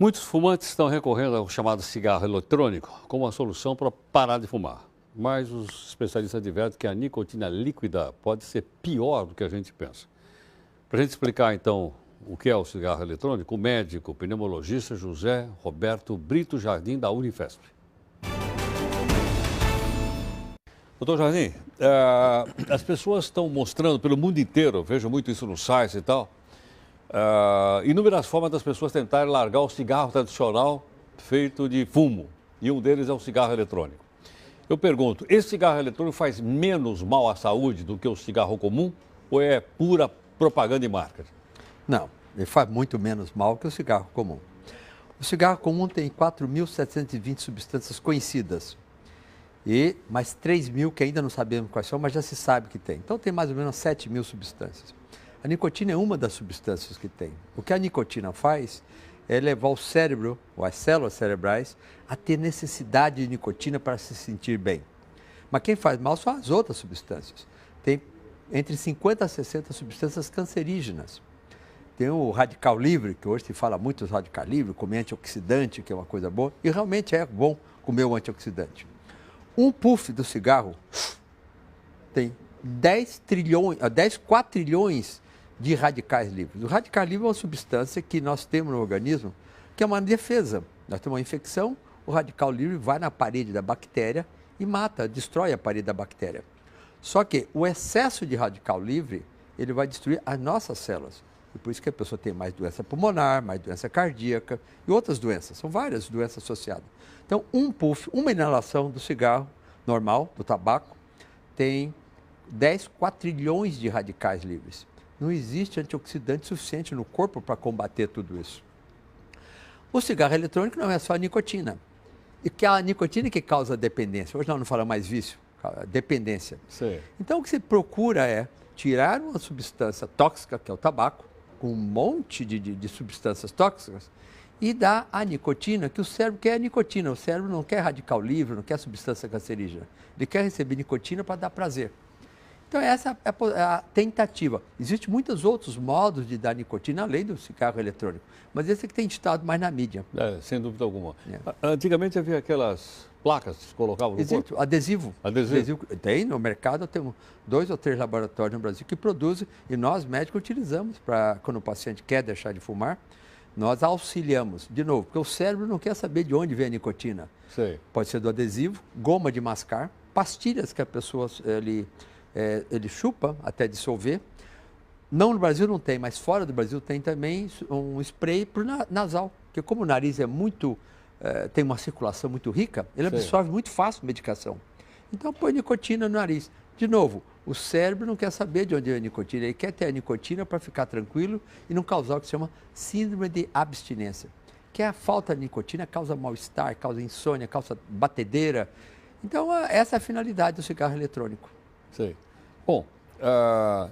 Muitos fumantes estão recorrendo ao chamado cigarro eletrônico como uma solução para parar de fumar. Mas os especialistas advertem que a nicotina líquida pode ser pior do que a gente pensa. Para a gente explicar, então, o que é o cigarro eletrônico, o médico pneumologista José Roberto Brito Jardim, da Unifesp. Doutor Jardim, as pessoas estão mostrando pelo mundo inteiro, vejo muito isso nos sites e tal, inúmeras formas das pessoas tentarem largar o cigarro tradicional feito de fumo. E um deles é o cigarro eletrônico. Eu pergunto, esse cigarro eletrônico faz menos mal à saúde do que o cigarro comum ou é pura propaganda e marketing? Não, ele faz muito menos mal que o cigarro comum. O cigarro comum tem 4.720 substâncias conhecidas e mais 3.000 que ainda não sabemos quais são, mas já se sabe que tem. Então tem mais ou menos 7.000 substâncias. A nicotina é uma das substâncias que tem. O que a nicotina faz é levar o cérebro, ou as células cerebrais, a ter necessidade de nicotina para se sentir bem. Mas quem faz mal são as outras substâncias. Tem entre 50 a 60 substâncias cancerígenas. Tem o radical livre, que hoje se fala muito do radical livre, comer antioxidante, que é uma coisa boa, e realmente é bom comer o antioxidante. Um puff do cigarro tem 4 trilhões de radicais livres. O radical livre é uma substância que nós temos no organismo, que é uma defesa. Nós temos uma infecção, o radical livre vai na parede da bactéria e mata, destrói a parede da bactéria. Só que o excesso de radical livre, ele vai destruir as nossas células. E por isso que a pessoa tem mais doença pulmonar, mais doença cardíaca e outras doenças. São várias doenças associadas. Então, um puff, uma inalação do cigarro normal, do tabaco, tem 4 trilhões de radicais livres. Não existe antioxidante suficiente no corpo para combater tudo isso. O cigarro eletrônico não é só a nicotina. E que é a nicotina que causa dependência. Hoje nós não falamos mais vício, dependência. Sim. Então o que se procura é tirar uma substância tóxica, que é o tabaco, com um monte de substâncias tóxicas, e dar a nicotina, que o cérebro quer a nicotina. O cérebro não quer radical livre, não quer substância cancerígena. Ele quer receber nicotina para dar prazer. Então, essa é a tentativa. Existem muitos outros modos de dar nicotina, além do cigarro eletrônico. Mas esse é que tem estado mais na mídia. Sem dúvida alguma. Antigamente havia aquelas placas que se colocavam no corpo. Adesivo. Adesivo. Tem no mercado, temos 2 ou 3 laboratórios no Brasil que produzem, e nós, médicos, utilizamos para, quando o paciente quer deixar de fumar, nós auxiliamos. De novo, porque o cérebro não quer saber de onde vem a nicotina. Sei. Pode ser do adesivo, goma de mascar, pastilhas que a pessoa... ele chupa até dissolver. Não no Brasil não tem, mas fora do Brasil tem também um spray para o nasal, porque como o nariz é muito, tem uma circulação muito rica, ele absorve muito fácil a medicação. Então põe nicotina no nariz. De novo, o cérebro não quer saber de onde é a nicotina, ele quer ter a nicotina para ficar tranquilo e não causar o que se chama síndrome de abstinência, que é a falta de nicotina, causa mal-estar, causa insônia, causa batedeira. Então essa é a finalidade do cigarro eletrônico. Sei. Bom,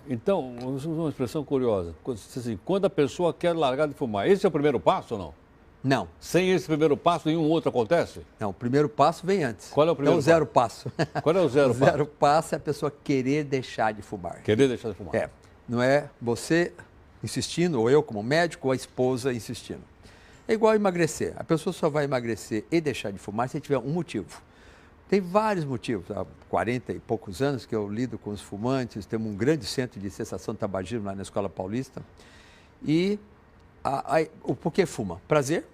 então, uma expressão curiosa. Assim, quando a pessoa quer largar de fumar, esse é o primeiro passo ou não? Não. Sem esse primeiro passo, nenhum outro acontece? Não, o primeiro passo vem antes. Qual é o primeiro zero passo? Qual é o zero passo? O zero passo é a pessoa querer deixar de fumar. Querer deixar de fumar. Não é você insistindo, ou eu como médico, ou a esposa insistindo. É igual emagrecer. A pessoa só vai emagrecer e deixar de fumar se tiver um motivo. Tem vários motivos. Há 40 e poucos anos que eu lido com os fumantes, temos um grande centro de cessação de tabagismo lá na Escola Paulista. E o porquê fuma? Prazer,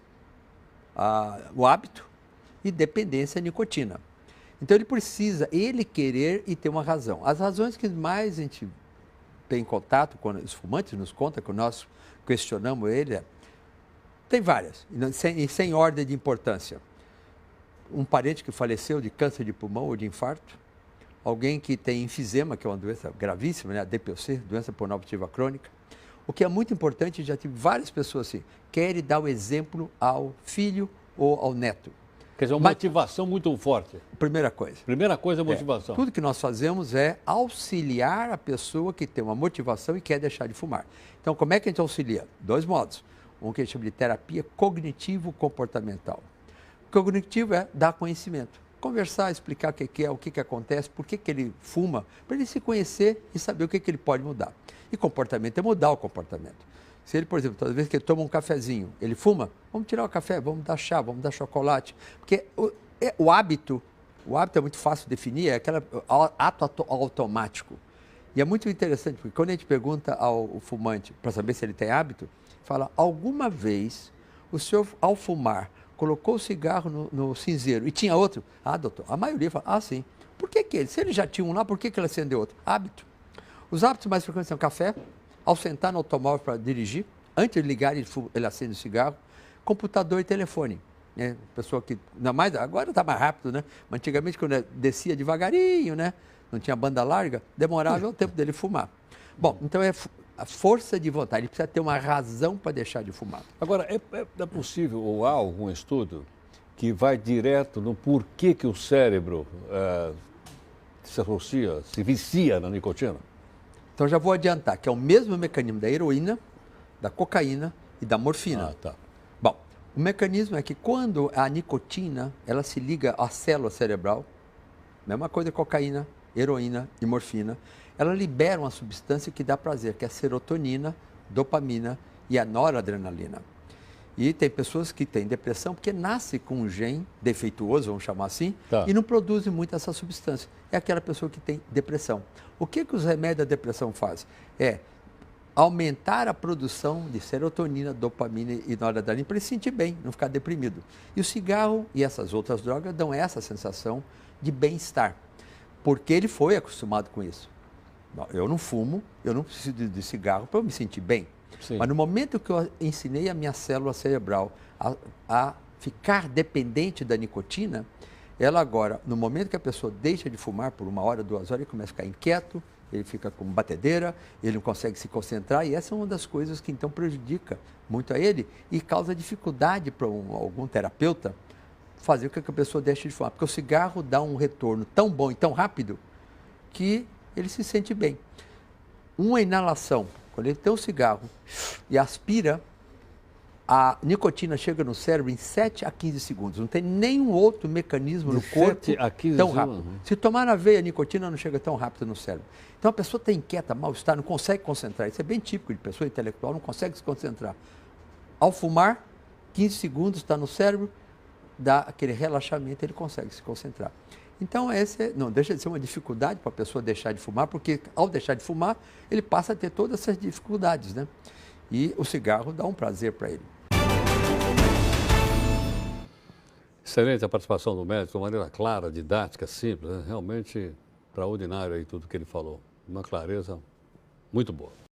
o hábito e dependência à nicotina. Então ele precisa, ele querer e ter uma razão. As razões que mais a gente tem contato, quando os fumantes nos contam, que nós questionamos ele, tem várias, sem ordem de importância. Um parente que faleceu de câncer de pulmão ou de infarto, alguém que tem enfisema, que é uma doença gravíssima, né? A DPOC, doença pulmonar obstrutiva crônica. O que é muito importante, já tive várias pessoas assim, querem dar o exemplo ao filho ou ao neto. Quer dizer, uma motivação muito forte. Primeira coisa. Primeira coisa é motivação. Tudo que nós fazemos é auxiliar a pessoa que tem uma motivação e quer deixar de fumar. Então, como é que a gente auxilia? 2 modos. Um que a gente chama de terapia cognitivo-comportamental. Cognitivo é dar conhecimento. Conversar, explicar o que é, o que acontece, por que ele fuma, para ele se conhecer e saber o que ele pode mudar. E comportamento é mudar o comportamento. Se ele, por exemplo, toda vez que ele toma um cafezinho, ele fuma, vamos tirar o café, vamos dar chá, vamos dar chocolate. Porque o hábito é muito fácil de definir, é aquele ato automático. E é muito interessante, porque quando a gente pergunta ao fumante para saber se ele tem hábito, fala, alguma vez o senhor, ao fumar, colocou o cigarro no cinzeiro e tinha outro? Ah, doutor, a maioria fala, ah, sim. Por que ele? Se ele já tinha um lá, por que ele acendeu outro? Hábito. Os hábitos mais frequentes são café, ao sentar no automóvel para dirigir, antes de ligar ele acende o cigarro, computador e telefone. Né? Pessoa que, ainda mais, agora está mais rápido, né? Mas antigamente, quando descia devagarinho, né? Não tinha banda larga, demorava o tempo dele fumar. Bom, então é a força de vontade, ele precisa ter uma razão para deixar de fumar. Agora, é possível, ou há algum estudo que vai direto no porquê que o cérebro se associa, se vicia na nicotina? Então já vou adiantar que é o mesmo mecanismo da heroína, da cocaína e da morfina. Ah, tá. Bom, o mecanismo é que quando a nicotina ela se liga à célula cerebral, mesma coisa cocaína, heroína e morfina, ela libera uma substância que dá prazer, que é a serotonina, dopamina e a noradrenalina. E tem pessoas que têm depressão porque nasce com um gene defeituoso, vamos chamar assim, Tá. e não produzem muito essa substância. É aquela pessoa que tem depressão. O que os remédios da depressão fazem? É aumentar a produção de serotonina, dopamina e noradrenalina para ele se sentir bem, não ficar deprimido. E o cigarro e essas outras drogas dão essa sensação de bem-estar, porque ele foi acostumado com isso. Eu não fumo, eu não preciso de cigarro para eu me sentir bem. Sim. Mas no momento que eu ensinei a minha célula cerebral a ficar dependente da nicotina, ela agora, no momento que a pessoa deixa de fumar por 1 hora, 2 horas, ele começa a ficar inquieto, ele fica com batedeira, ele não consegue se concentrar, e essa é uma das coisas que então prejudica muito a ele e causa dificuldade para algum terapeuta fazer com que a pessoa deixe de fumar. Porque o cigarro dá um retorno tão bom e tão rápido que ele se sente bem. Uma inalação, quando ele tem um cigarro e aspira, a nicotina chega no cérebro em 7 a 15 segundos. Não tem nenhum outro mecanismo no corpo 7 a 15 tão segundos. rápido. Se tomar na veia, a nicotina não chega tão rápido no cérebro. Então a pessoa está inquieta, mal-estar, não consegue concentrar. Isso é bem típico de pessoa intelectual, não consegue se concentrar. Ao fumar, 15 segundos está no cérebro, dá aquele relaxamento, ele consegue se concentrar. Então, não deixa de ser uma dificuldade para a pessoa deixar de fumar, porque ao deixar de fumar, ele passa a ter todas essas dificuldades, né? E o cigarro dá um prazer para ele. Excelente a participação do médico, de uma maneira clara, didática, simples, né? Realmente extraordinário aí tudo que ele falou. Uma clareza muito boa.